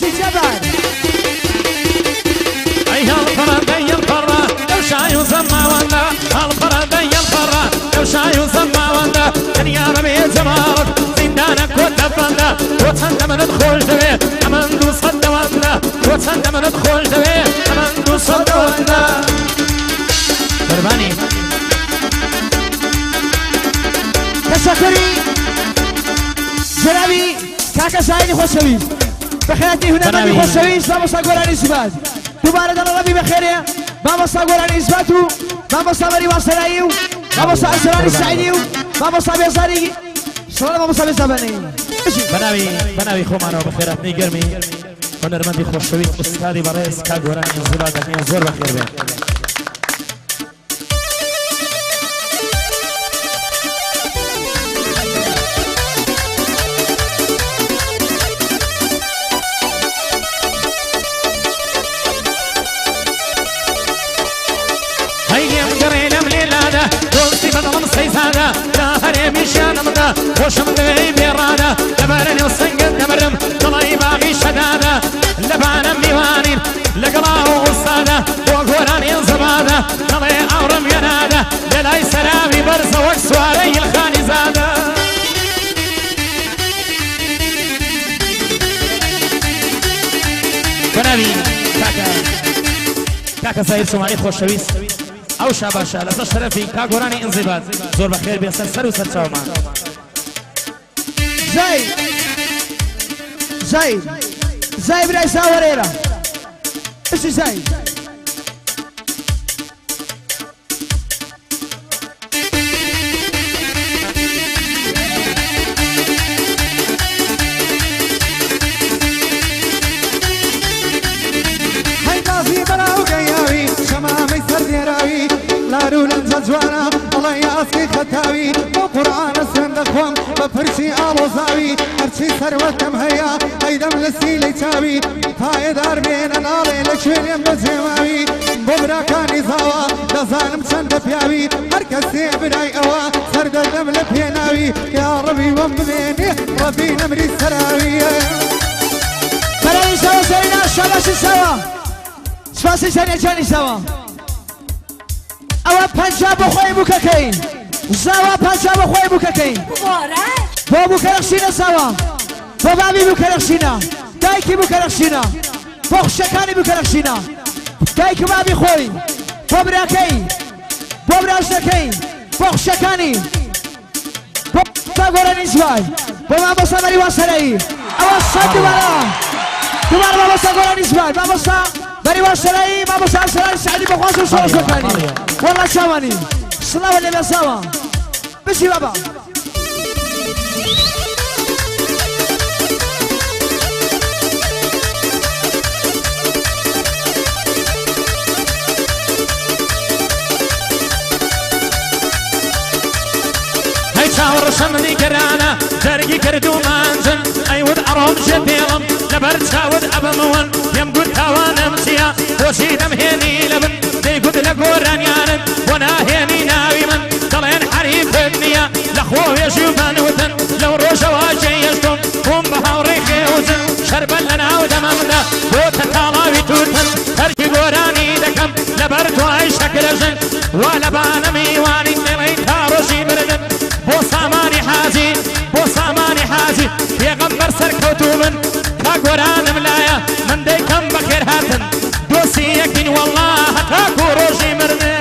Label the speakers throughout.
Speaker 1: ماشي جبل
Speaker 2: أيها الفردي الفرة لو شاي وسمى ولا الفردي الفرة لو شاي وسمى ولا يا ربي جمالك زندانك وتفنى وتسند من ادخل جوي أمن دو صد ولا وتسند من ادخل جوي أمن دو صد ولا قرباني
Speaker 1: تشكري جنابي كاكا سعيد خوشوي بخيراتي هنا مالي خوشوي بابا قراني إثبات دوباره دل ربي بخيره بابا قراني إثباتو بابا مري واسلايو بابا أسرار السعيديو بابا بيزاري سلام بابا بيزابني
Speaker 2: بناوي خومانو بخيرات نيجرمي هنرمندي خوشوي استادي برئيس كا قراني انزبادك زور بخير بيه سيسادة داهري مشان مدى وشم دغي بيرادة لبارني وصنقل دمرم طلعي باغي شدادة لبانا ميوانين لقراه وصادة وقوراني زبادة طلعي أورم ينادة للاي سلامي برزة وكسواري الخاني زادة بنابي كاكا ساير سماعي خوشويس او شاباشا لسا شرفي كا قراني انزباد زور بخير بيسر سر و سر چاوما
Speaker 1: زي براي ساوريرا ايش زي
Speaker 3: جوانا الله ياسكي ختاوي وقرآن سندخوم بفرشي آلوزاوي هرشي سروتم هيا ايدم لسي ليتاوي تاي دار بين نالي لكشوين بجماوي ببرا كاني زاوا دزانم چند پیاوي هركسي براي اوا سرد الدم لبيناوي يا ربي ومبنيني ربي نمري سراوي
Speaker 1: براي سوا سرنا شباشي سوا شباشي سرنا جاني سوا ئەوە پەنجا بۆ خۆی بووکەکەین زاوا پەنجا بۆ خۆی بووکەکەین بۆ بووکەرەخشینە زاوا بۆ بامی بووکەرەخشینە دایکی بووکەرەخشینە بۆ خوشەکانی بووکەرەخشینە دایک و بامی خۆی بۆ براکەی بۆ براژنەکەی بۆ خوشەکانی بۆ گۆرەنی زوای بۆ مامۆستا مەری واسەرایی ئەوە سەد دوبارە مامۆستا گۆرەنی زوای مامۆستا بري واسلاي ما بصار سلام سعدي بخواص وصوص مكاني والله شاماني صلاة اللي بسوا بشي بابا
Speaker 2: هاي شاور شمني كرانا جرقي كردو مانزن اي ود اروم شبيلم لبرد شاود ابمون يم قد هوانم سيا وشيدم هيني لبن دي قد لقوران يانن وانا هيني ناوي من طلين حريف الدنيا لخوه يشوفان وثن لو روش واجي يشتم هم بحوري خيوزن شربا لنا ودممنا بوتا تالاوي توتن هركي قوراني دكم لبرد واي شكل جن ولبان ميواني نلي تاروشي بردن بو ساماني حازي يغمبر سركوتو من قرآن ملايا من دي كم بخير هاتن دوسي يكين والله هتاكو روشي مرني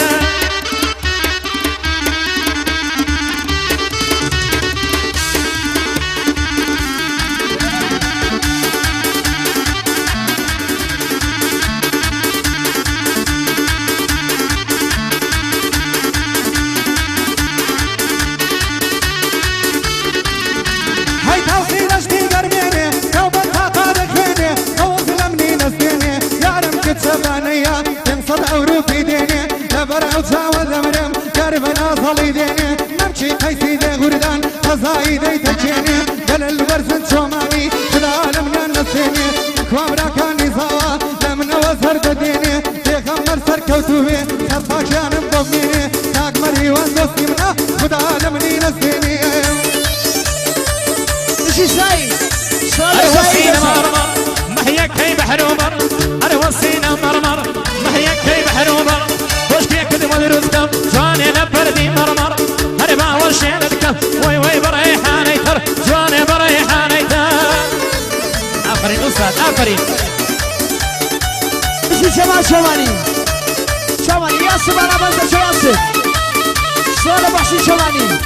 Speaker 3: هاي توصي لشتي قرميني سبانية تنصد عروفي ديني لبرع وتساوذ مرم قربنا صلي ديني نمشي قيسي دي غردان خزاي دي تجيني قل الورزن شوماني خلال من النسيني كوامرا كاني زوا لمن وزر ديني دي خمر سر كوتوبي خلفا كان مضميني تاك مري واندوسي منا خدا لمني نسيني
Speaker 1: ايش ساي
Speaker 2: صار ساي ما هيك بحر وبر أروسينا مرمر محيكي بحر وبر وشكي كد ودرستم جواني نبردي مرمر هربا وشين الكف وي وي بريحاني تر جواني بريحاني تر آفرين أستاذ آفرين
Speaker 1: بشي شمال شمالي شمالي يا سبحان الله شمالي صار بحسين شمالي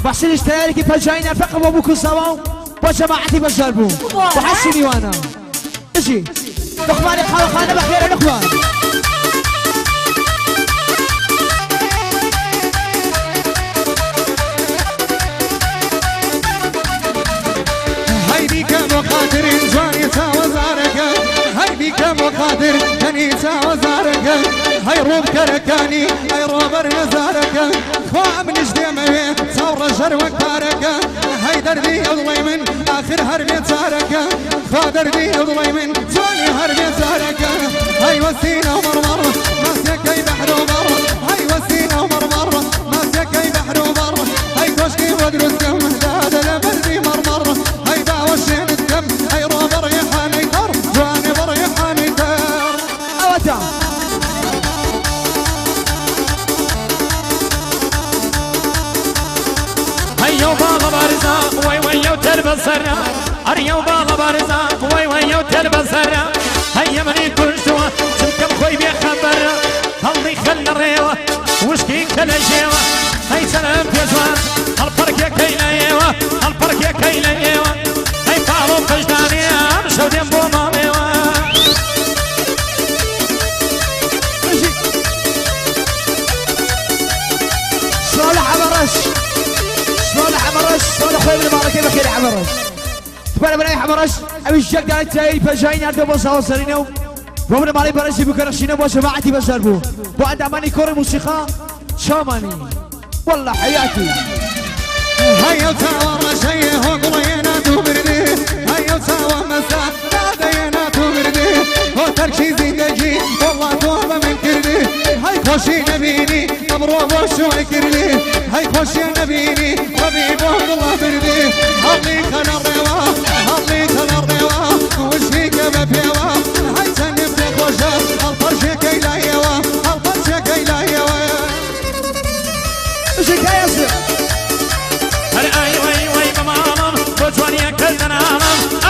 Speaker 1: بحسين اشترالي بجاينا فقط وابوكو سوا وجماعتي بجربو وحسيني وانا اجي نخواني خالقانا بخير نخوان
Speaker 3: هيدي كم وقادر جواني تاوزارك هيدي كم وقادر كني تاوزارك هاي روب كركاني هاي روبر مزارك خوا من جديمه ثورة جروك بارك هاي دردي يضلي من آخر هربي تارك خوا دردي يضلي من جواني هربي تارك هاي وسينا ومرمر ماسيكي بحر وبر هاي وسينا ومرمر ماسيكي بحر وبر هاي كشكي ودرس كم هذا لبردي مرمر هاي باوشين الدم هاي روبر يحاني تر جواني بر يحاني تر
Speaker 1: اوتا
Speaker 2: هيو بالا بارزا وي وي وتلبس سرا اريو بالا بارزا وي وي وتلبس سرا هيا مني كل شوا سمكم خوي بيخبر هلي خل الريوة وشكي كل جيوة هاي سلام بيزوان هالفرق يا كيلا يوا هالفرق يا كيلا يوا هاي فعلوا قجداني امشوا دين بو ماميوا
Speaker 1: صالح عمرش صالح عمرش صالح خوي من المعركة بخير عمرش تبانا بناي عمرش ابي الشك دارت تاي فجاين عندو بوصا وصرينو ومن مالي برشي بكرشينو وجماعتي بجربو وعند اماني كور موسيقى شاماني والله حياتي
Speaker 3: هيا تاور شيء هو قرينا تبردي هيا تاور مساء نادينا تبردي هو تركيزي دجي والله توبة من كردي هاي خوشي نبيني أمرو بوشو كردي هاي خوشي نبيني ربي بوه الله بردي هالي خل الروا هالي خل الروا وشيك بفيوا هاي سنب تخوشا الفرشي كيلا يوا الفرشي كيلا يوا
Speaker 1: ايش الكايس
Speaker 2: اي وي وي بمامم بجواني كلنام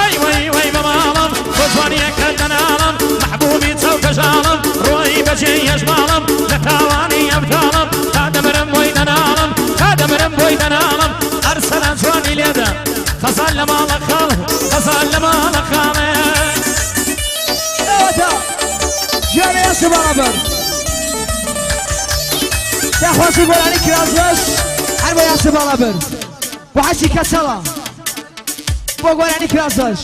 Speaker 2: اي وي وي بمامم بجواني كلنام محبوبي تصوك جالم روي بجي يجمالم لتاواني ابكالم كادمرم ويدنالم كادمرم ويدنالم ارسل جواني ليدا فصل مالك خالم فصل مالك خالم
Speaker 1: اوتا جاري يا سبابر يا خوشي يقول عليك رازوش حربا يا سبابر وحشي كسلا بقول عليك رازوش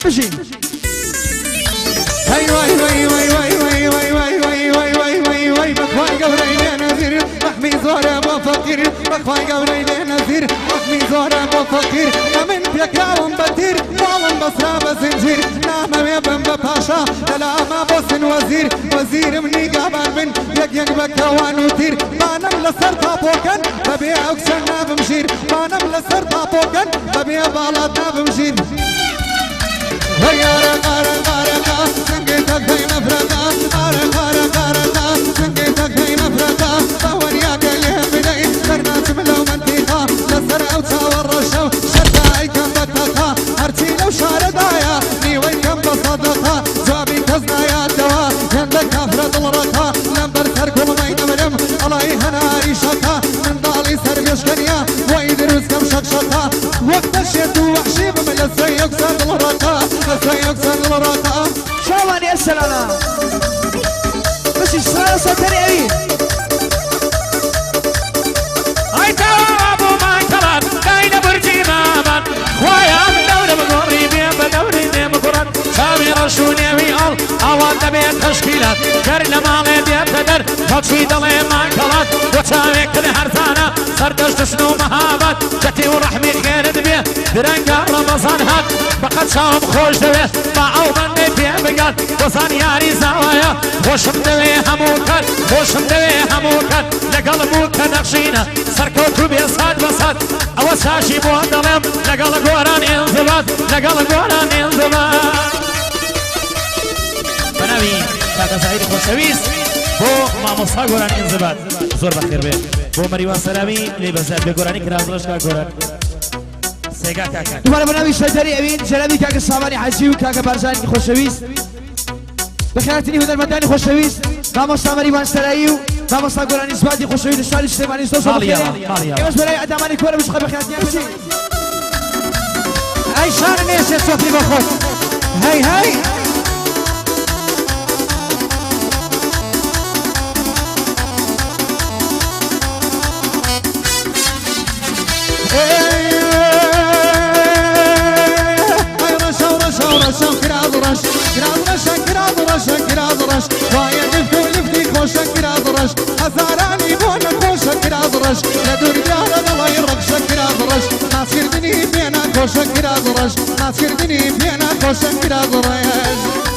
Speaker 1: بجي
Speaker 3: هاي واي واي واي واي واي واي واي واي واي واي واي بخواي قبري نذير محمي زهرة بفكر بخواي قبري نذير محمي زهرة بفكر من بيكاوم بتير معلم بصرا بزنجير نعم يا بن باشا لا ما بوسن وزير وزير مني قابل من يك بكوان وتير ما نم لسر طابوكن ببيع اكسن بمشير ما نم لسر طابوكن ببيع بالات بمشير هيا رقا رقا رقا سنجيتك هي مفرقا رقا رقا رقا سنجيتك هي مفرقا طورياك اللي بدأي درناس ملو منتيخا لسر او تاور رشو شرطاي كم بتخا هرتي لو شاردايا نيوي كم بصدقا جوابي كزنايا الدوا يندك افرد الرقا لمبر سر كل ما ينمرم الله يهناري شكا من ضالي سر يشكنيا ويدروس كم شكشكا وقت الشيط وحشي بمل السيق سر الرقا السيق سر الرقا
Speaker 1: شاماني السلام بس الصلاة صوتني ايه
Speaker 2: هاي توابو ما كلات داينا برجي مامان خوايا من دولة بقوري بيان بدوري دي مقرد سامي رشوني ويقال اوان دبيت تشكيلات كرنا مالي بيان تدر تطفي دلي ما كلات وتساوي كل هرثانا سردش تشنو مهابات جتي ورحمي خير دبيه درنقا رمضان هات بقد شام خوش دبيه باعو بني بيان بقال وصان ياري زاوايا خوشم دبيه هموكت خوشم دبيه هموكت لقلبوك نقشينا سركوتو بيصاد بصاد او ساشي بوندلم لقل قوران انزبات لقل قوران انزبات جزائری خۆشەویست بۆ مامۆستا گۆرانی ئینزبات زۆر بەخێر بێ بۆ مەریوان سەلامی لێ بەزار بێ گۆرانی کرازڵەش کا گۆران سێگا کاکان
Speaker 1: دوباره بەناوی شەیدەری ئەوین جەلەبی کاکە ساوانی حەجی و کاکە بارزانی خۆشەویست بەخێراتنی هونەرمەندانی خۆشەویست مامۆستا مەریوان سەرایی و مامۆستا گۆرانی زباتی خۆشەویست لە شاری سلێمانی زۆر بەخێرە ئێوەش بەلای ئەدامانی کۆرە بشقە بەخێراتنیان بچین
Speaker 3: ئەی شار نێشێ سۆفی بە خۆت هەی هەی كرازرش ويا لفتي خوشة كرازرش هزاراني بونا خوشة كرازرش لدور ديانا الله يرقش كرازرش ناصير دني بينا خوشة كرازرش ناصير دني بينا خوشة كرازرش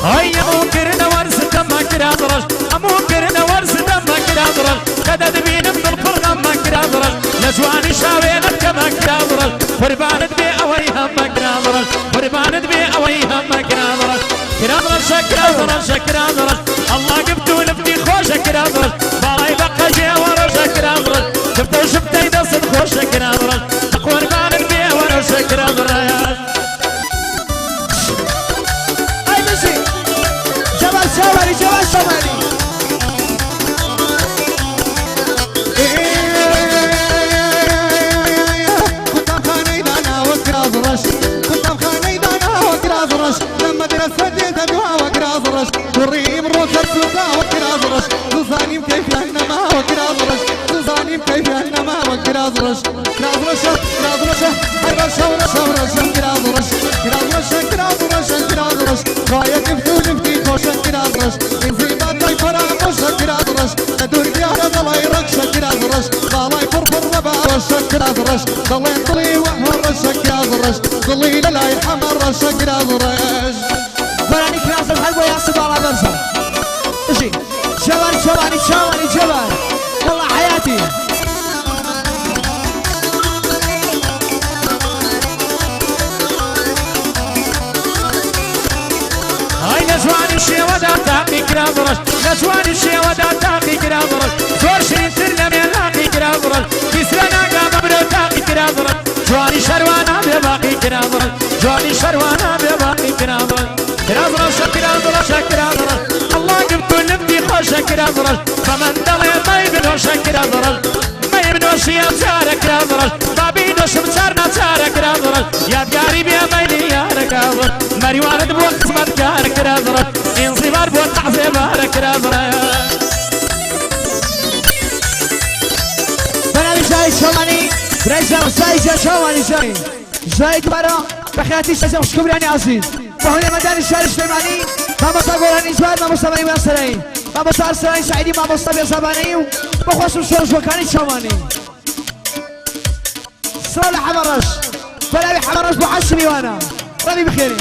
Speaker 2: هيا ممكن ورس دم كرازرش ممكن ورس دم كرازرش كذا دبين من القرغم ما كرازرش لجواني شاوينك كما كرازرش قربانت بي اويها ما كرازرش قربانت بي اويها ما كرازرش كرازرش كرازرش كرازرش الله جبتو لفتي خوش كرازرش بالاي بقى جي ورش كرازرش جبتو شبتي دست خوش كرازرش قربانت بي ورش كرازرش
Speaker 1: شوالي جوال شوالي
Speaker 3: كنت بخاني دانا وكرازرش كنت بخاني دانا وكرازرش لما درست جيت ادوها وكرازرش وريم روت السوقا وكرازرش تظالم كيف انما وكرازرش تظالم كيف انما وكرازرش كرازرش كرازرش هرش ورش ورش كرازرش كرازرش كرازرش كرازرش رايك بتولفتي خوش كرازرش انزيبات لاي فراموش كرازرش لدور ديارة ضلاي رقش كرازرش ضلاي فرفر رباوش كرازرش ضلين طلي وحرش كرازرش ضلي للاي حمر رش كرازرش
Speaker 1: براني كرازر حلوة يا صباح برزة اجي شوالي شوالي شوالي جوال والله حياتي
Speaker 2: هاي نجواني الشيوة دا تاقي كرازرش نجواني الشيوة دا تاقي كرازرش زور شرين سرلم يلاقي كرازرش كسرنا قام برو تاقي كرازرش جواني شروانا بباقي كرازرش جواني شروانا بباقي كرازرش كرازرش كرازرش كرازرش الله جبتو لبدي خوش كرازرش فمن دلي طيب نوش كرازرش ما يبنوش يمسار كرازرش بابي نوش مسارنا سار كرازرش يا بقاري بيا ميلي يا ركازرش مريوان دبو قسمت كار كرازرش انصبار بو تعزيبار كرازرش
Speaker 1: بنامي جاي شوالي بريزا وسايجا شوالي جاي جاي كبارا بخياتي شازم شكبراني عزيز فهنا مدان الشارع السليماني ماما صابراني زوار ماما صابراني واسرائي ماما صار سرائي سعيدي ماما صابر زباني وبخوصم شورش وكاني شواني صالح حمرش بنامي حمرش بحشري وانا ربي بخيري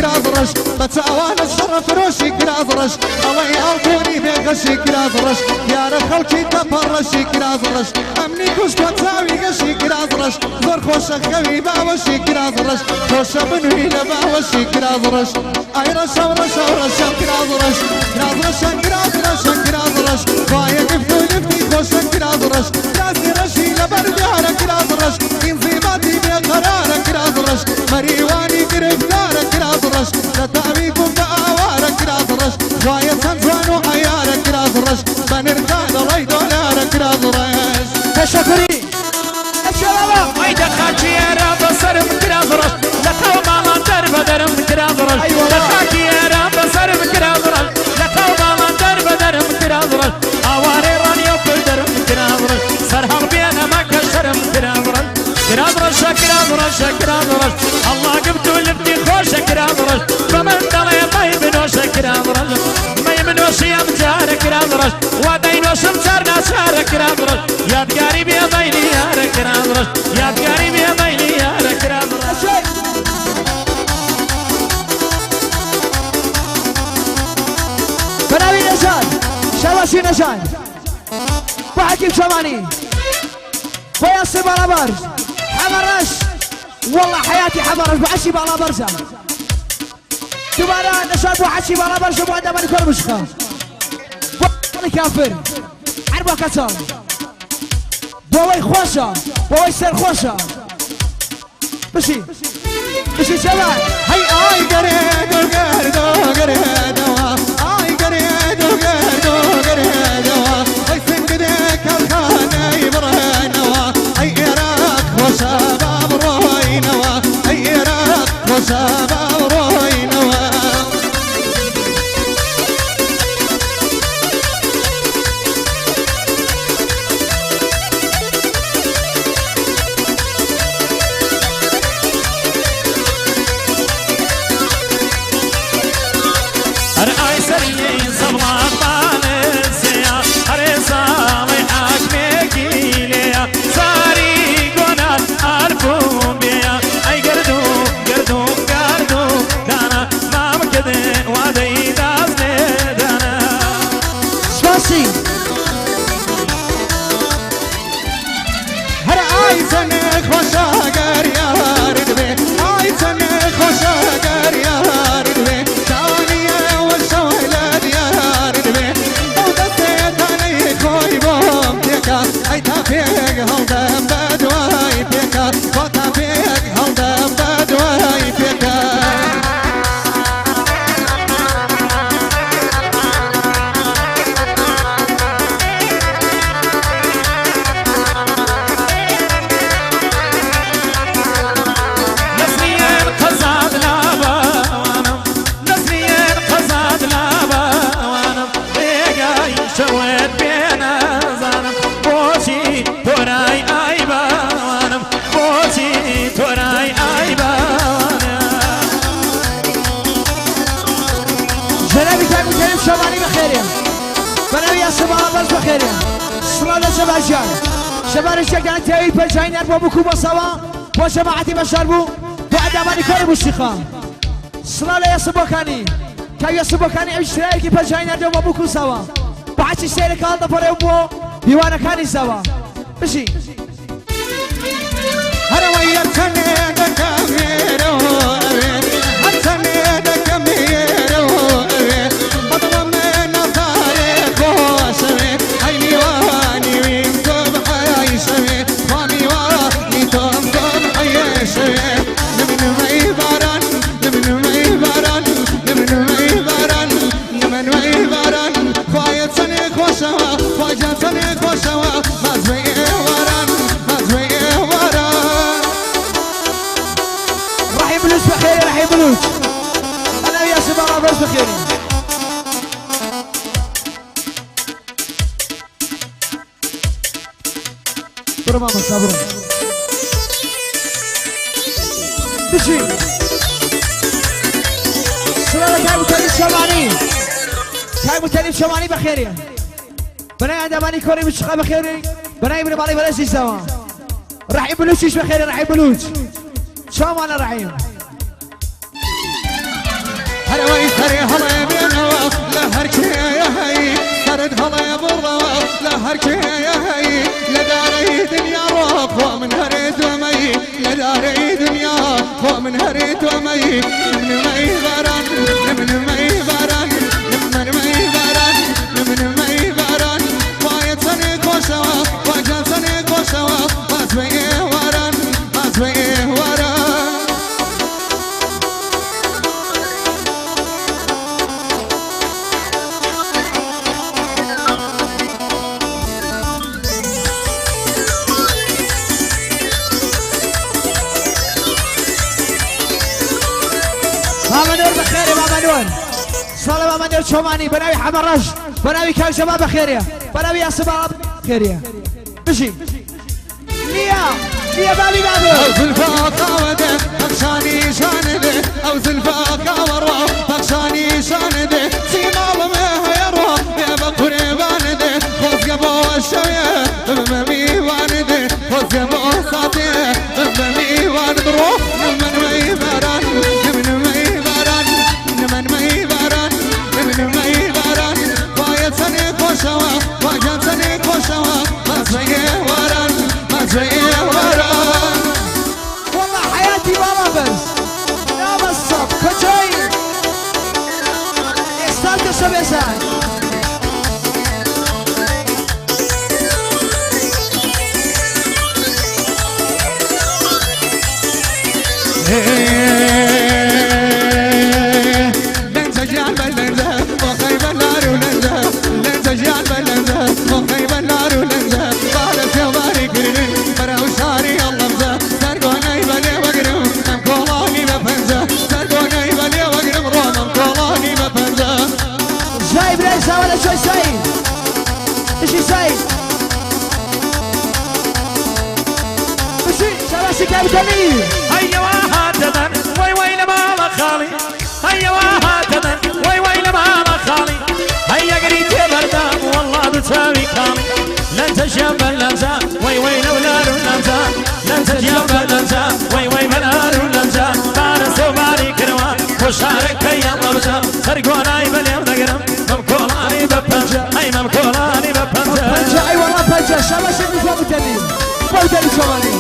Speaker 3: كرازرش بتعوان الشرف روشي كرازرش الله يعرفوني بغشي كرازرش يا رب خلقي تبرشي كرازرش امني كوش بتساوي غشي كرازرش زور خوش خوي باوشي كرازرش خوش بنوي لباوشي كرازرش اي رشا ورشا ورشا كرازرش كرازرش كرازرش كرازرش بايا نفتو نفتي خوش كرازرش راسي رشي لبرديارة كرازرش انزيماتي بقرارة كرازرش مريواني قرفتارة كرازرش لتعبيكم بأوارة كرازرش جاية سنزوان وحيارة كرازرش بنرتاد الله دولارة كرازرش
Speaker 1: تشكري الشباب
Speaker 2: اي دخاكي يا رب صرف كرازرش لقاو ماما درب درم كرازرش دخاكي يا رب صرف كرازرش لقاو ماما درب درم كرازرش اواري رانيو كل درم كرازرش سرهم بينا ما كشرم كرازرش كرادرش كرادرش كرادرش الله قبتو لبتي خوش كرادرش فمن دلي طيب نوش كرادرش ما يمنوش يا مجار كرادرش ودينوش مجار ناشار كرادرش يا تقارب يا ضيلي يا كرادرش يا تقارب يا ضيلي يا كرادرش
Speaker 1: بناوي نجان شواشي نجان وحكيم شماني وياسر بالابرز حمرش والله حياتي حمرش وحشي بالابرزة دوباره نشاط وحشي بالابرز ومعدة من كل مشخة والله كافر عربا كتر بوي خوشة بوي سر خوشة بشي بشي شباب
Speaker 3: هاي آي قريدو قردو قردو آي قريدو قردو قردو هاي سنقدك الخانة يبرنوا هاي إراك وشباب روينوا هاي إراك وشباب روينوا
Speaker 1: شباب الشيخ كانت تأييد بالجاين أربع بكوبا سوا وجماعتي بشربو بعد ما نكرب الشيخة صلاة يا سبوكاني كي يا سبوكاني اشتراكي بالجاين أربع بكوبا سوا بعد اشتراك هذا فريمو ديوانا كاني سوا بشي
Speaker 3: هلا ويا السنة كاميرو السنة كاميرو بطل من نصاري خوشمي هاي واني وينكم حيشمي واني واني تومكم حيشمي نمن ميبران نمن ميبران نمن ميبران نمن ميبران خوايا سنة خوشوا خوايا سنة خوشوا مزوي وران مزوي وران
Speaker 1: راح يبلوش بخير راح يبلوش أنا ويا شباب بس بخير برمام الصبر بشي سلالة كاي متنف شماني كاي متنف شماني بخيري بناي عندماني كوري مشخة بخيري بناي ابن بالي بلاشي سوا راح يبلوشيش بخيري راح يبلوش شو انا رحيم
Speaker 3: هلا ويسري هلا بينوا لا هركي يا هي سرد هلا يا برا لا هركي يا هي لا داري دنيا روح ومن هريت ومي لا داري دنيا ومن هريت ومي من مي بران من مي بران من مي بران من مي بران وايد سنة كوشوا وايد سنة كوشوا مازوي وران مازوي وران
Speaker 1: بابا نور بخير يا بابا نور صلاة بابا نور شوماني بناوي حمرش بناوي كان شباب بخير يا بناوي يا شباب بخير يا بشي ليا يا بابي بابي
Speaker 3: او زلفاك وده بخشاني شانده او زلفاك ورا بخشاني شانده سيمال مهيرا يا بقري بانده خوز قبو الشوية بممي وانده خوز قبو ساتيه بممي واندرو نمن مي باران نمن مي باران نمن مي باران نمن مي باران بايت سني كوشوا بايت سني كوشوا ما زيه وران ما زيه وران
Speaker 1: والله حياتي ما بس يا بصب كجاي استالت السبيسان
Speaker 3: لنزا جان بلنزا وخيب النار ولنزا لنزا جان بلنزا وخيب النار ولنزا بارس يا باري كرين براو شاري اللمزا سرقوني بلي وقرم نمكولاني بفنزا سرقوني بلي وقرم رو نمكولاني بفنزا
Speaker 1: جايب رئيسة ولا شوي سعيد اشي سعيد اشي شباسي كابتني
Speaker 2: هيا وهاتدن وي وي لما خالي هيا وهاتدن وي وي لما خالي هيا قريت يا بردام والله بتساوي كامي لن تجاب اللمزة وي وي لولار اللمزة لن تجاب اللمزة وي وي بلار اللمزة بارس وباري كروان وشارك يا مبزة سرقوناي باليوم دقرم ممكولاني ببنجة اي ممكولاني ببنجة
Speaker 1: بنجا اي والله بنجا شباسي بفا بتني بودني شوالي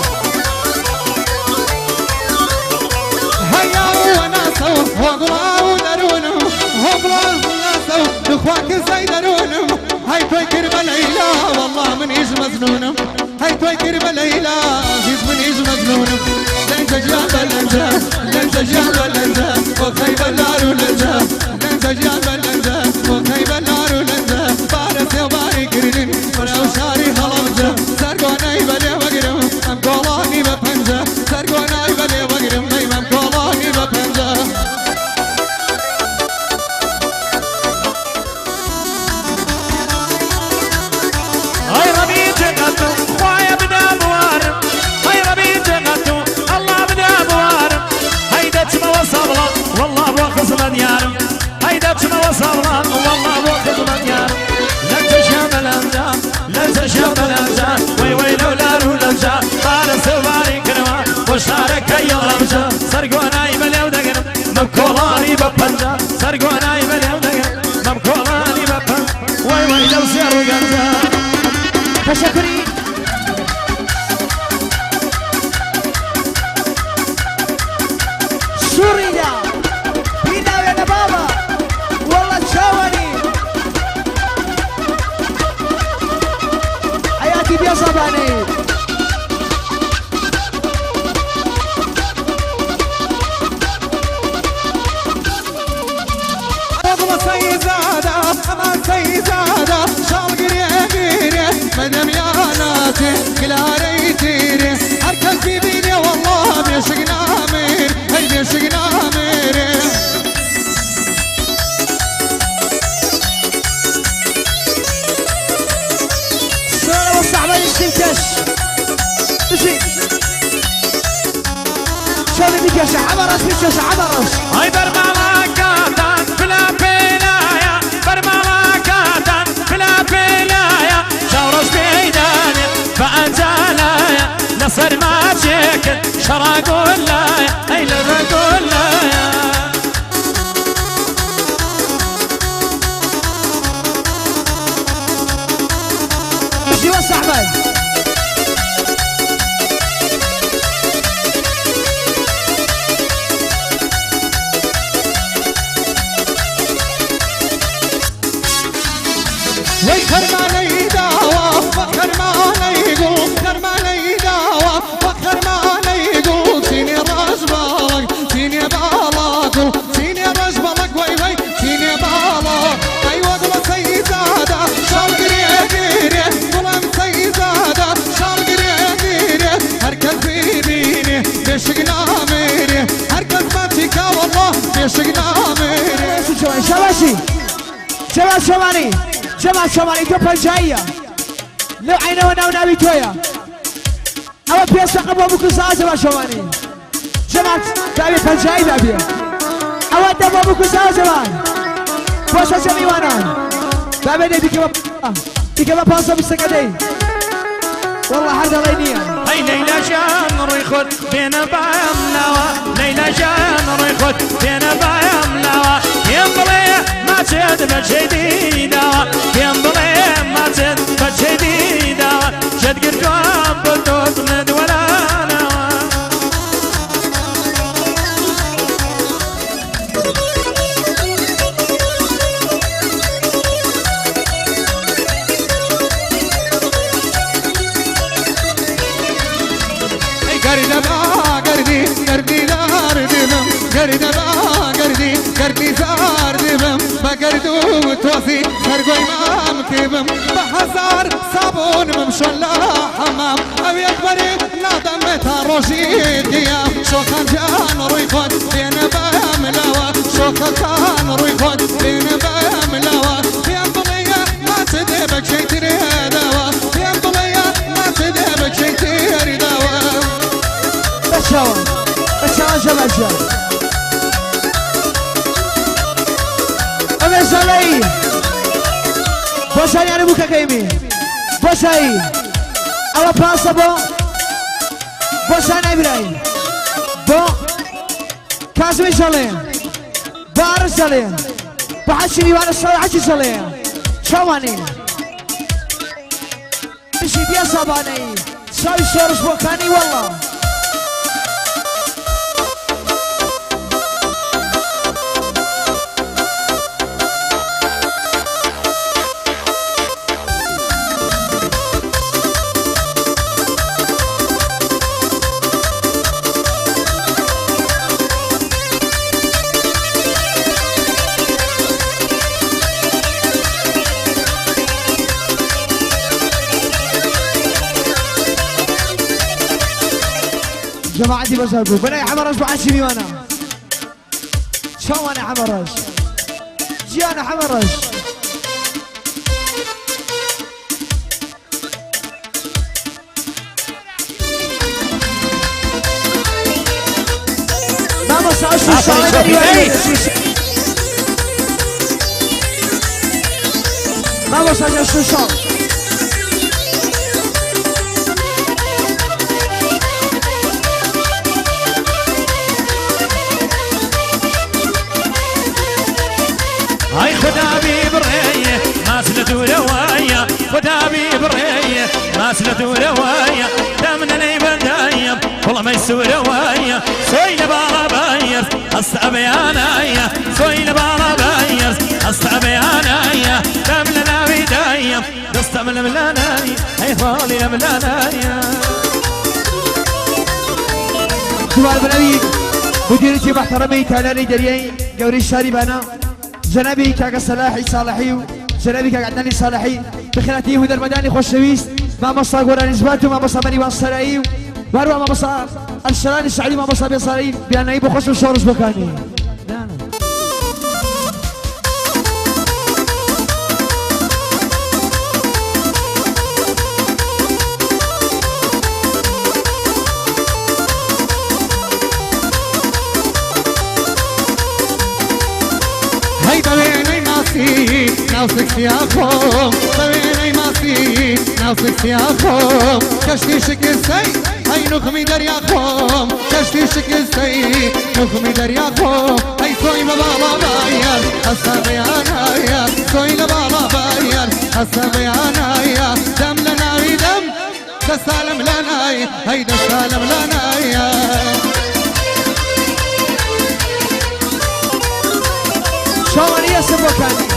Speaker 3: هيا وناسو وقلاو درونو وقلاو ناسو نخواك زي درونو هاي تويكر بليلى والله من ايش مزنونم هاي تويكر بليلى زيز من ايش مزنونم لنزا جان بلنزا لنزا جان بلنزا وخيب النار ولنزا لنزا جان بلنزا وخيب النار ولنزا بارس يا باري كرين ولو شاري خلمزا سرقوني بلي وقرم امكولاني بفنزا سرقوني بلي وقرم نيمم كولاني بفنزا
Speaker 2: هاي ربيت قدو خوايا بدا بوارم هاي ربيت قدو الله بدا بوارم هيدا تما وصبلا والله بوخز مديارم هيدا تما وصبلا والله بوخز مديارم لن تشام الانزا لن تشام الانزا وي وي لولا الانزا بارس وباري كرما وشارك يا لمزا سرقوناي بليو دقرم ممكولاني ببنزا سرقوناي بليو دقرم ممكولاني ببنزا وي وي لو سيرو قنزا
Speaker 1: تشكري سوريا بينا يا بابا والله تشاوني حياتي بيا صباني
Speaker 3: والله سيزادة أمان سيزادة شال قريه قريه مدام يا ناسي كلا ريتيري هركز في بيني والله بيشقنا مير هي بيشقنا مير
Speaker 1: سورة والصعبة يشتركش اشي شوفي بيكش عبرس بيكش عبرس
Speaker 2: هاي برمالاكاتان بلا بلايا برمالاكاتان بلا بلايا شورش بيداني فأنزالايا نصر ما تشكل شراق ولايا هاي لرق ولايا
Speaker 1: اشي والصعبة
Speaker 3: ويكر ما لي دعوة وكر ما لي يقول كر ما لي دعوة وكر ما لي يقول سيني راس بالك سيني بالك سيني راس بالك وي وي سيني بالك أيوة قول سيزادة شال قريه قريه قول سيزادة شال قريه قريه هركز في بيني بيشقنا ميري هركز ما تيكا والله بيشقنا ميري
Speaker 1: شباشي شباب شمالي شباب شمالي تو بنجاية لو عينه وناو نابي تويا أما بيسا قبوا بكو سازة ما شواني جماعة دابي فالجاي دابي أما دابوا بكو سازة ما بوشا جميوانا دابي دي بيكي ما بانسا بسكدي والله حد غينيا
Speaker 2: هاي ليلى جان ريخد بين بعملوا ليلى جان ريخد بين بعملوا يمضي ما تد بجديدا يمضي ما تد بجديدا جد قرقاب بدوت ند ولا نوا
Speaker 3: قردي زار دبم بقردو توفي سرقوي مام كيبم بحزار صابون ممشلا حمام او يكبري نادم تاروشي ديام شوكان جان روي خود بين باملاوا شوكان كان روي خود بين باملاوا بيان بليا ما تدبك شي تريدوا بيان بليا ما تدبك شي تريدوا
Speaker 1: بشاوان جمال Salei, Bosai ani buka kaimi, Bosai, awa passa bom, Bosai na Ibrahim, bom, Kazmi Salei, Bar Salei, Bahashini Bar Salei Salei, Chawani, Shidia Sabani, Sai Soros Bokani Wallah. جماعتي بسالكم بنا يا حمرش بعشري وانا شو انا حمرش جي انا حمرش ما بصاش ما بصاش شو
Speaker 2: هاي خدا ببرية ما سلتوا رواية خدا ببرية ما سلتوا رواية دامنا لي بدايم والله ما يسوي رواية سوي لبارا باير أستعبيانايا سوي لبارا باير أستعبيانايا دامنا لي بدايم نستعمل ملاناي هاي فالي ملانايا
Speaker 1: جمال بنبي مديرتي محترمي تالاني دريي قوري الشاري بانا جنابي كاكا صلاحي صالحي جنابي كاكا عدناني صالحي بخلاتيه هدى المداني خوشويست ما مصا قولان إثباتو ما مصا مني وانصرائي واروا ما مصا الشراني الشعري ما مصا بيصاري بيان نايبو خوشو شورس بكاني
Speaker 3: ناوسك يا خوم بويني ماسي ناوسك يا خوم كشتي شكل سي هاي نخمي در يا خوم كشتي شكل سي نخمي در يا خوم هاي سوي بابا باير حسب يا سوي لبابا باير حسب يا دم لنا دم دسالم لنا هاي دسالم لنا
Speaker 1: شواني يسبوكاني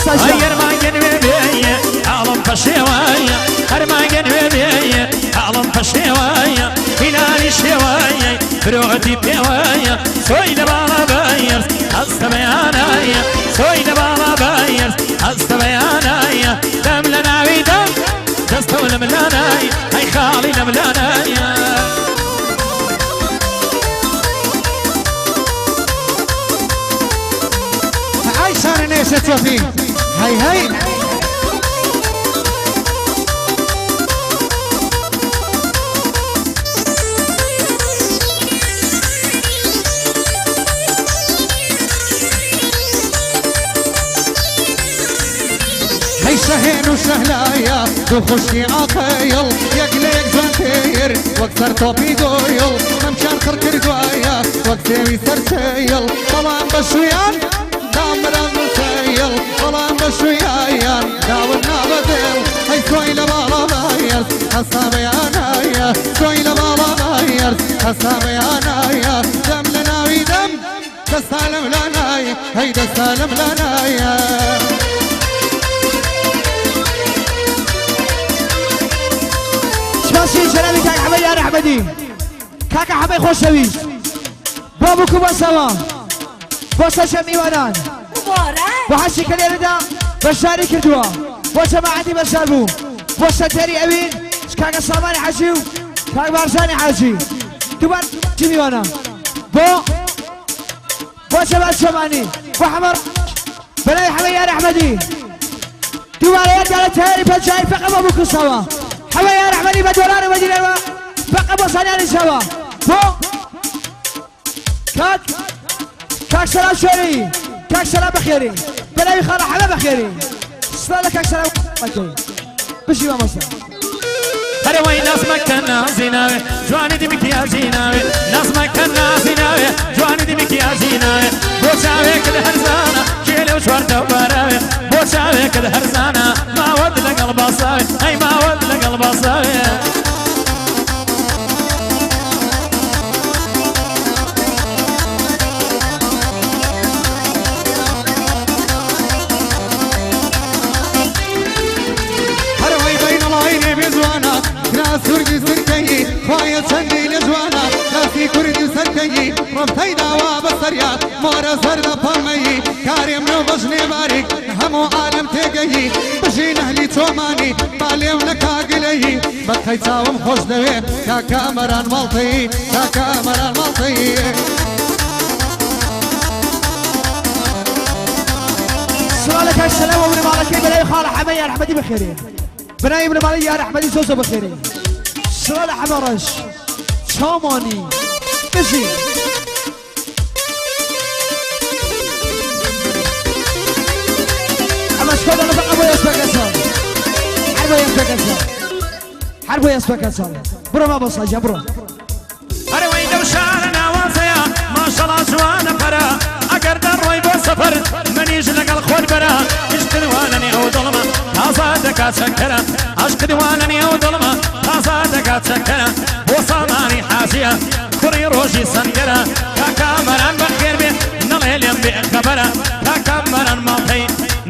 Speaker 2: هير ما جنبي بيه عالم فشوايا هر ما جنبي بيه عالم فشوايا هلالي شوايا بروغتي بيوايا سوي لبارا باير أستبيانايا سوي لبارا باير أستبيانايا دم لنا ودم دستو لملاناي هاي خالي لملانايا
Speaker 3: عايشة نيسة توفي هاي هين وشهلايا وخشي عقيل يقلق زنتير واكسر توبي قويل ممشان خركر قوايا واكسيوي سرسيل طلعن بشويان دامران مسيل طلعن بشويان داورنا بدل هاي سويلة بالا بايرس حسابي انايا سويلة بالا بايرس حسابي انايا دم لنا ويدم دستالم لنايا هاي دستالم لنايا
Speaker 1: سپاسی جنابی کاک حمید یار احمدی کاک حمید خوشویش بابو کوبا سوا بوسه میوانان وحشي كليل دا بشاري كردوا بوسه ما عندي بشاربو بوسه تاري امين كاك الصاماني حاجي كاك بارزاني حاجي دوبار جميوانا بوسه باشماني وحمر بلاي حمید یار احمدی دوباره يرجع للتهاري بجاي فقط بابو كسوا حمید یار احمدی بدولار مدينه فقط بوساني سوا كاك سلام شوري كاك سلام بخيري بلاي خاله حلا بخيري صلاة كاك سلام بخيري بشي ما مصر
Speaker 2: هر وای ناس مکن زیناوی جوانی دی میکی زیناوی ناس مکن زیناوی جوانی دی میکی زیناوی بوشاوی کد هر زانا کیلو شورت باراوی بوشاوی کد هر زانا ما ود لقلب صاوي ای ما ود لقلب صاوي
Speaker 3: سرگی سرگی خواه چندی لجوانا ناسی کردی سرگی رفتای داوا بسریا مارا زرد پامی کاریم نو بجنی باریک همو عالم تیگی بجی نهلی چومانی بالیم نکاگلی بخی چاوم خوش دوی کاکا امران مالتی کاکا امران مالتی
Speaker 1: سؤالك السلام وابن مالكي بلاي خالة حمية يا احمدي بخيري بناي ابن مالي يا احمدي زوزو بخيري سؤال حمرش شاماني بشي اما شكون انا بقى ابو يسبق اسال حربو يسبق اسال حربو يسبق اسال برو ما بصاجة برو
Speaker 2: هر وای دوشارنا وازیا ما شاء الله جوان فرا اگر در روی با سفر منیش لقل خود برا عشق دواننی او ظلمه تازه دکات شکره عشق دواننی او ظلمه تازه دکات شکره بوسامانی حاسیه کری روشی سنگره کاکا مران بخیر بی نلیلیم بی خبره کاکا مران مالتی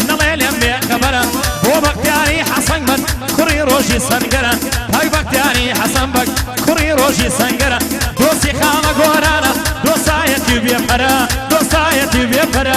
Speaker 2: نلیلیم بی خبره بو بختیاری حسن بد کری روشی سنگره کاک بختیاری حسن بد کری روشی سنگره دوستی خاله گورانا دوستایتی بی پره دوستایتی بی پره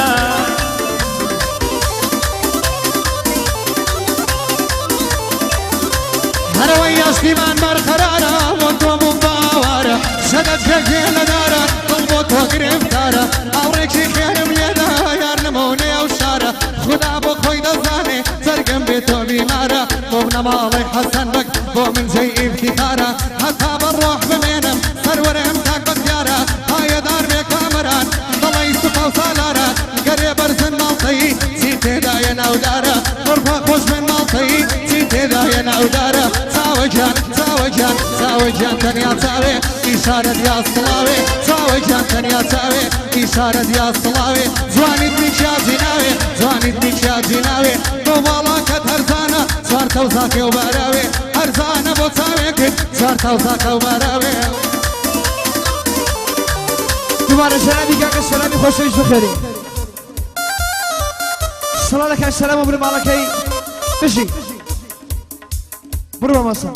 Speaker 3: هر ویاشتی من برقراره و تو مباوره شدت شکل داره قلب تو گرفتاره آوریکی خیرم لیده یار نمونه و شاره خدا بخوی دزانه زرگم به تو بیماره مبنم آلی حسن بک با من جای افتخاره حتی بروح بمینم سرورم تاک بختیاره های دار به کامران ضلی سقا و سالاره گره برزن مالتی سیته دای نوداره غرفه خوش من مالتی سیته دای نوداره ساوي جان تنيا تاوي إشارة يا صلاوي ساوي جان تنيا تاوي إشارة يا صلاوي زواني تنيشا زيناوي زواني تنيشا زيناوي بوالا كد هرزانا صار توزاكي وبراوي هرزانا بو تاوي كد صار توزاكي وبراوي
Speaker 1: دوباره جنابی کاک السلامی خوشویش بخیری صلاة لك السلام وابن مالكي بشي برو مصر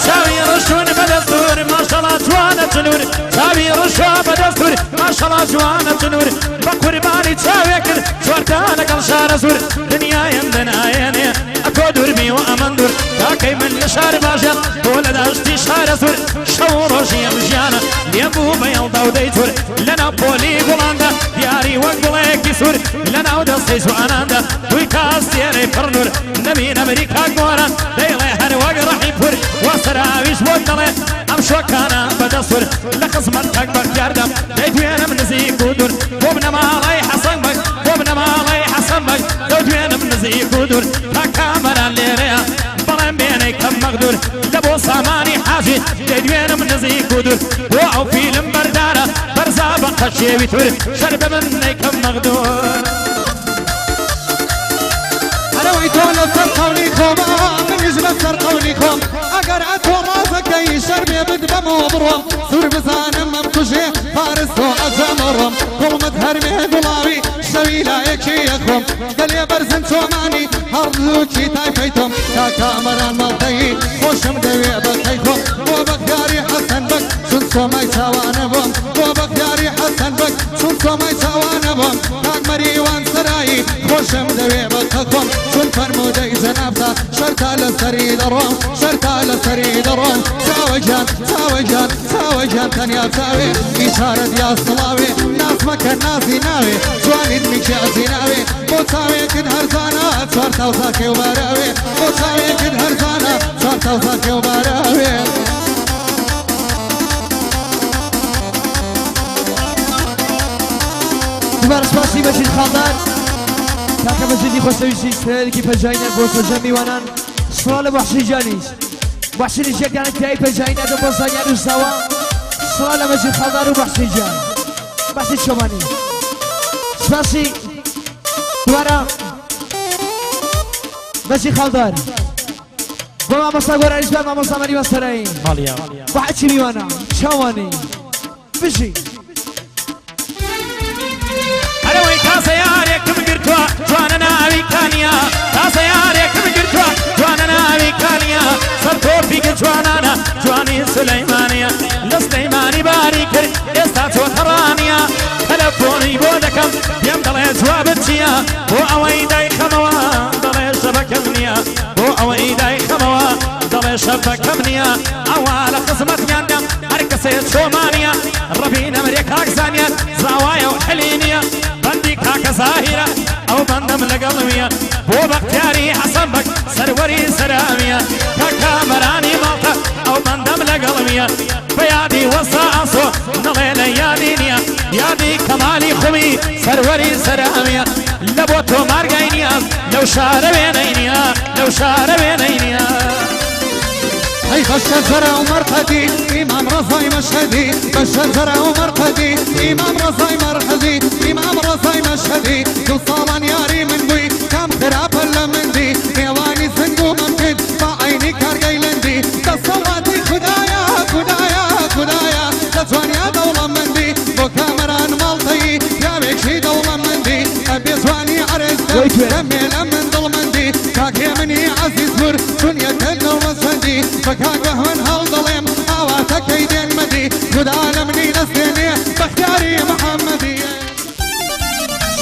Speaker 2: شاوي رشون بدستور ما شاء الله جوانا تنور شاوي رشوا بدستور ما شاء الله جوانا تنور بقرباني شاوي كل شورتانا قل شار سور دنيا يمدنا يني اكو دربي وامن دور تاكي من نشار باشر ولد اشتي شار سور شو روشي مجانا ليبو بيضا وديتور لنا بولي قلاندا دياري وقليكي سور لنا ودستي سواناندا ويكاستيري فرنور نبين امريكا قورا ديلي هر وقرحي فور وسراويش بوتلي ام شوكانا بدسور لقسمتك بكاردم ديتوين من نزيك ودور كودور كامران ليريا بلان بيني كم مقدور لبو ساماني حاجي ديدوين من نزي كودور وعو فيلم بردارة برزا بقشي بيتور شرب مني كم مقدور
Speaker 3: أنا ويتون أسر قوليكم من يجب أسر قوليكم أقر أتو راسك أي شربي بدبم وبرم سور بزانم مبتوشي فارس وأجمرم كلمة هرمي ظلاوي شويلا يكيكم قال يا برزن شوماني هرلوكي تايفيتم كامران مالتي خوشم دوي بخيكم وبختياري حسن بك شن سوماي سوانبم وبختياري حسن بك شن سوماي سوانبم كاك مريوان سراي خوشم دوي بخيكم شن فرمودي زنابتا شرطا لسري درون شرطا لسري درون ساوجان ساوجان ساوجان تنيا تاوي إشارة يا صلاوي ناس مكان ناسي ناوي جواني دميكي عزيناوي بوتاوي كد هرزانا شرطا وساكي وباراوي بوتاوي كد هرزانا شرطا وساكي وباراوي
Speaker 1: دوباره سپاسی باشید خاندان کاکا مجیدی خوشویستی سرالکی پجاینه بوسو جمیوانان سوال وحشی جانیز وحشی نشید کنه که ای پجاینه دو بوسانیان روستاوا سوال مجید خاندان و وحشی جان وحشی شمانی سپاسی دوباره مجید خاندان با ماموستا گوراریش با ماموستا منی بسترین واحد چی میوانا شمانی بشی
Speaker 2: سيارك مقرتوا جوانا ناوي كانيا سيارك مقرتوا جوانا ناوي كانيا صرتو فيك جوانانا جواني سليمانيا لسليماني باريكر استاتو ترانيا تلفوني بودكم يم ضلي جوابتيا بو اوي داي خموا ضلي شبكمنيا بو اوي داي خموا ضلي شبكمنيا اوال قسمت ياندم هركسيت شومانيا ربينا مريك اكسانيا زوايا وحلينيا كاكا زاهرة أو بندم لقلبية بو بختياري حسن بك سروري سرامية كاكا مراني مالتا أو بندم لقلبية بيادي وصاصو نغيل يادينيا يادي كمالي خمي سروري سرامية لبوتو مارغينيا لو شاربينينيا لو شاربينينيا
Speaker 3: هيك الشجرة ومرقدي إمام رضاي مشهدي بالشجرة ومرقدي إمام رضاي مرقدي إمام رضاي مشهدي توصلان ياري من بوي كم خراب اللمندي يواني سنقو ممكن بعيني كارجي لندي تصواتي خدايا خدايا خدايا تزوانيا دولة مندي بو كامران مالطي يا بيكشي دولة مندي أبي زواني عرس دمي لمن دول مندي كاكي مني عزيز بر دنيا كل وسندي فكاك هون هالظلم هواتك ايدين مدي خد عالمني نسيني باختياري محمدي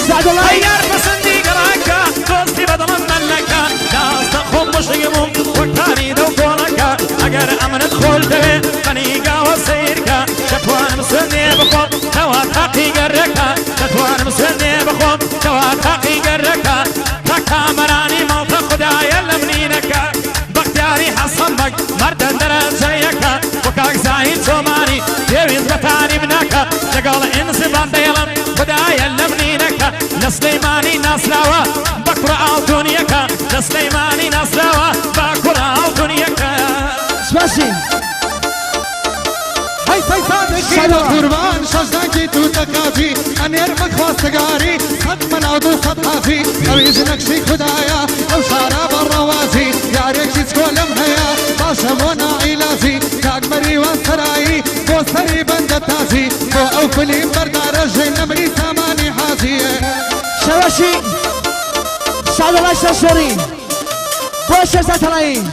Speaker 1: سعد الله
Speaker 2: هيار بسندي قراكا دوستي بدل ملكا ناس تخم مشيمهم وكاني دوكونكا اگر امن ادخل دوي فنيقا وسيركا شتوان مسني بخوم توا تاقي قركا شتوان مسني بخوم توا تاقي قركا كامراني موتا خدايا لمنينكا باختياري حصن بك مرد درجيكا وكاك زاهد شوماني يويز بتاني مناكا لقال انسبان ديلم خدايا لمنينكا لسليماني ناسراوا بكرة او دنيكا لسليماني ناسراوا بكرة او دنيكا
Speaker 1: سپاسی
Speaker 3: هاي صادقي قربان شجناكي توتكافي انير مخواستقاري صد من عضو صدقافي او يزنك شي خدايا او شارب الروازي ياريك شي تكولم هيا باشمونا عيلازي كاكبري وسراي بو سري بندتازي بو او فليم بردار جي نمري ثماني حازي
Speaker 1: شواشي سعد الله الشاشوري بوشة زتلاين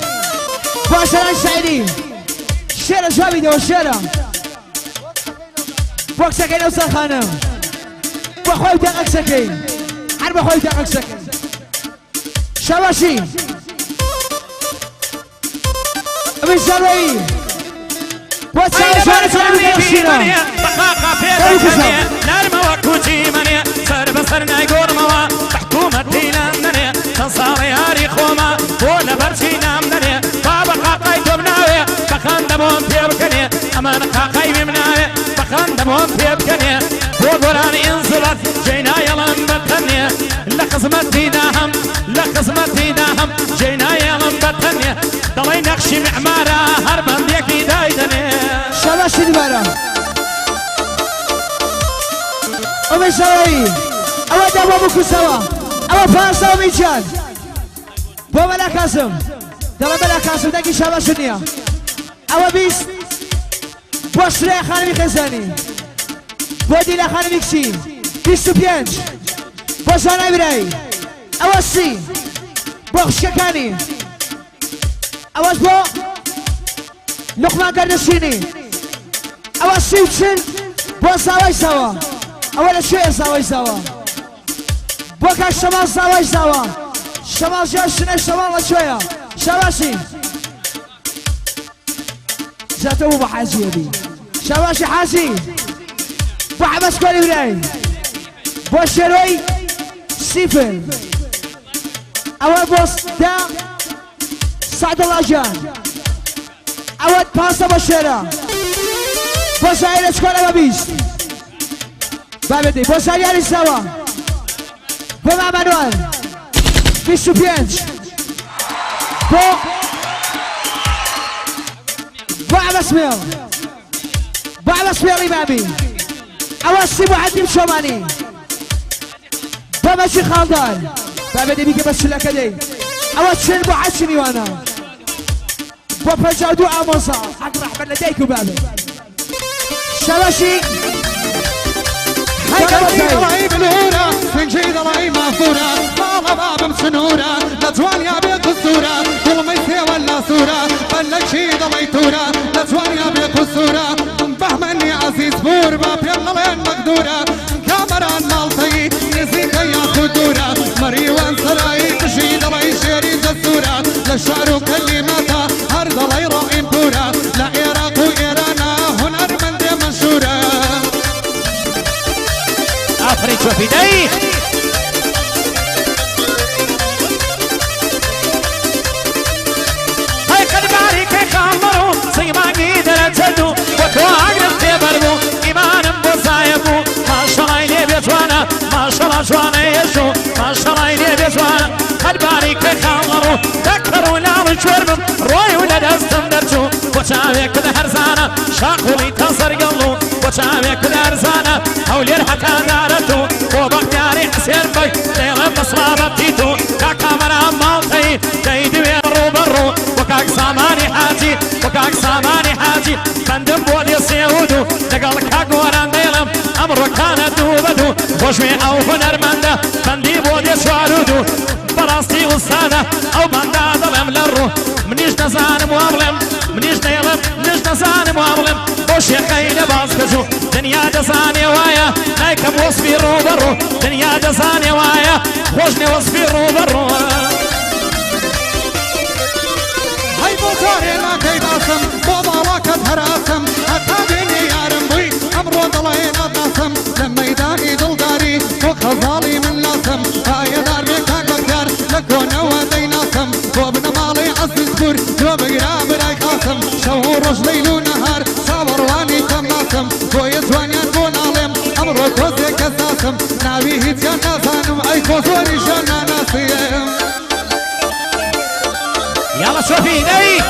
Speaker 1: بوشة السعيدي شيرة جوابي دو شيرة بوك سكين او سخانم بخوي دقك سكين حرب بخوي دقك سكين شواشي ابن شروي وسام شارع سلامي بخشينا
Speaker 2: بخاقة فيها نرمى وكوتي مني سر بصرنا يقول موا حكومة دينا مني تنصار ياري خوما ولا برشينا مني فبخاقة يدوبناوي بخاندمون بيبكني امان خاقة يمناوي بخاندمون بيبكني وقران انزلت جينا يلم بطني لقزمتي ناهم لقزمتي ناهم جينا يلم بطنيا دلي نقشي معمارة هربان ديكي دايدني
Speaker 1: شباش دبارة أمي سوي أو دابا بكو سوا أو باسا وميجان بو ملا كاسم دلا ملا كاسم داكي شباش النية أو بيس بو شري خانمي خزاني بو ديلا خانمي كشي بيستو بيانج بو زانا براي أو السي بو خشكاني أواز بو لقمان قردشيني أواز سيوتشن بو ساوي سوا أولا شوية ساوي سوا بو كاش شمال ساوي سوا شمال جاشنا شمال شوية شواشي جاتو بو حاجي يبي شواشي حاجي بو حبس كولي براي بو شروي سيفر أول بوس دا سعد الله جان أود باستا بشيرة بوس عيلة شكولا ببيست بابدي بوس عيالي سوا بوما مانوال بيستو بيانج بو عباسميل بو عباسميل إمامي أود سيبو عديم شوماني بو ماشي خالدار بابدي بيكي بس شلك دي أود شن بو عشني وانا وبرجع دعاء موسى أطرح من لديك وبابي شباشي
Speaker 3: هاي ضلعي بلورة سنجي ضلعي مافورة مالا باب مسنورة لجوان يا بيك الصورة كل ما يسوى ولا صورة بلك شي ضلعي تورة لجوان يا بيك الصورة بهمني عزيز بور باب يلا لين مقدورة كاميران مالطي نسيت يا خدورة مريوان سراي تشي ضلعي شيري جسورة للشعر كلماتها هر ضلعي رائم بورة لا عراق وإيرانا هنر من دي منشورة
Speaker 2: أفريج وفدي هاي قد بارك خامرو سيما قيدر تدو وتواقر تبربو إيمان بوصايبو ما شاء الله إلي بيتوانا ما شاء الله جوانا يشو ما شاء الله إلي بيتوانا قد بارك خامرو ذكروا نام شوربم روي ولد استمدرتو وشاويك هرزانا شاقولي تصر قلو وشاويك هرزانا هولي الحكا دارتو وبختياري حسين بك ليلة مصرابة تيتو كاكامرا مالتي تيدوي برو وكاك ساماني حاجي وكاك ساماني حاجي بندم بودي سيودو لقل كاك وران ديلم أمرو كانت دوبدو وشوي أو هنرمنده بندي بودي شوارودو براستي وستانه أو بندا ظلم للرو منيش نزان مواظلم منيش نيلم منيش نزان مواظلم وشي خيل باسكجو دنيا دزاني وايا نايكم وصفي روبرو دنيا دزاني وايا خوشني وصفي روبرو
Speaker 3: هاي بوتاري لا كي باسم بوضالك هراسم هتابيني يا رمبي أمرو ضلعي نضاسم لما يداقي دلداري وخزالي من لاسم هاي دار بيكاك بكار لكونا ودي ناسم وابن مالي عزيز بور وبقراب راي خاسم شهور رجلي ونهار صابر واني تماسم ويزوانيان بون عالم أمرو كوزي كساسم ناوي هيت يا ناسانم أي كوزوري جانا ناسيم
Speaker 2: يلا شوفي دي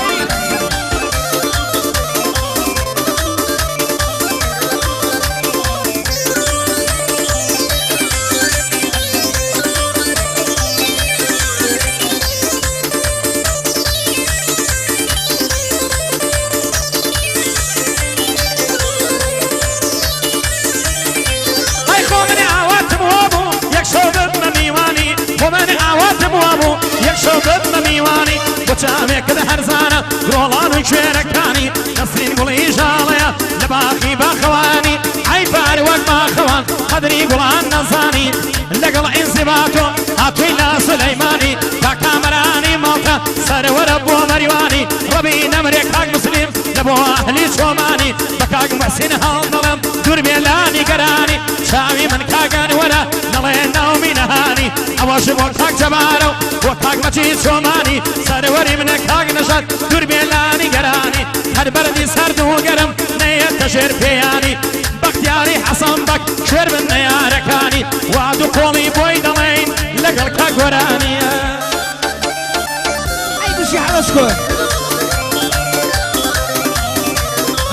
Speaker 2: وشامك هرزانة رولان وشيركاني نصرين قولي جالية لباقي باخواني عيباري وقما خوان قدري قولان نزاني لقل انزباتو هاتوينا سليماني كامراني موتا سرور ابو مريواني ربي نمرك حق مسلم لبو اهلي شوماني بكاق محسن هالظلم دور بيلاني قراني شامي من كاقان ولا نلين نومي نهاني اواشب وقتاق جبارو وقتاق مجيد شوماني سروري من كاق نشد دور بيلاني قراني هر بردي سردو قرم نيت تشير بياني بختياري حسن بك شير من نياركاني وعدو قولي بوي دلين قرانية
Speaker 1: أي بشي حرسكو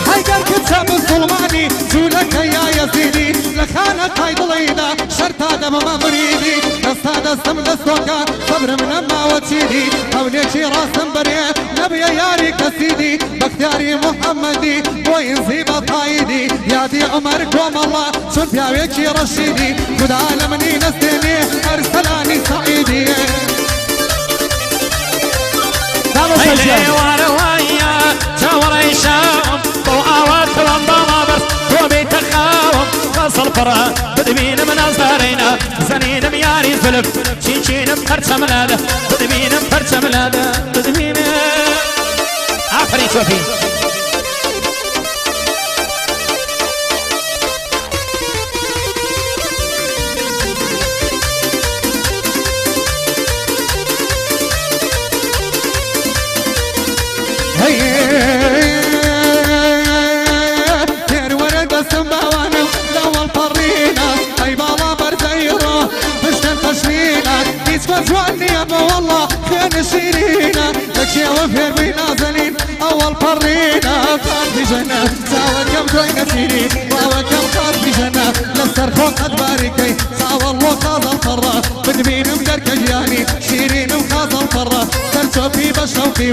Speaker 3: هيقر كتاب الظلماني جولك يا يزيدي لكانك هاي ضلينا شرطا دم ما مريدي دستا دستم دستوكا صبر من ما وتشيدي هونيكي راسم بريه نبي ياري كسيدي بختياري محمدي وين زيبا طايدي يادي عمر كوم الله شون بياويكي رشيدي خدا لمني نستني ارسلاني سعيدي
Speaker 2: هيلي وروايا شاوري شاوم طوعات رمضان بس وبيت خاوم قصر فرا بدبين من أصدارينا زنين مياري زلف شين مفرشة ملادة بدبين مفرشة ملادة بدبين عفري شوفي
Speaker 3: تير ورد السماوانم لو الطرينا اي بالا برزيرو فشتن فشلينا يسكت جواني يابا والله خين شيرينا لكشي وفير بنازلين اول طرينا قاد في جنة ساوى كم دوينا سيري واوى كم قاد في جنة لسر خوك قد باركي ساوى الله قاد الفرة بدبين مدرك جياني شيرين وقاد الفرة سرتو في بشوقي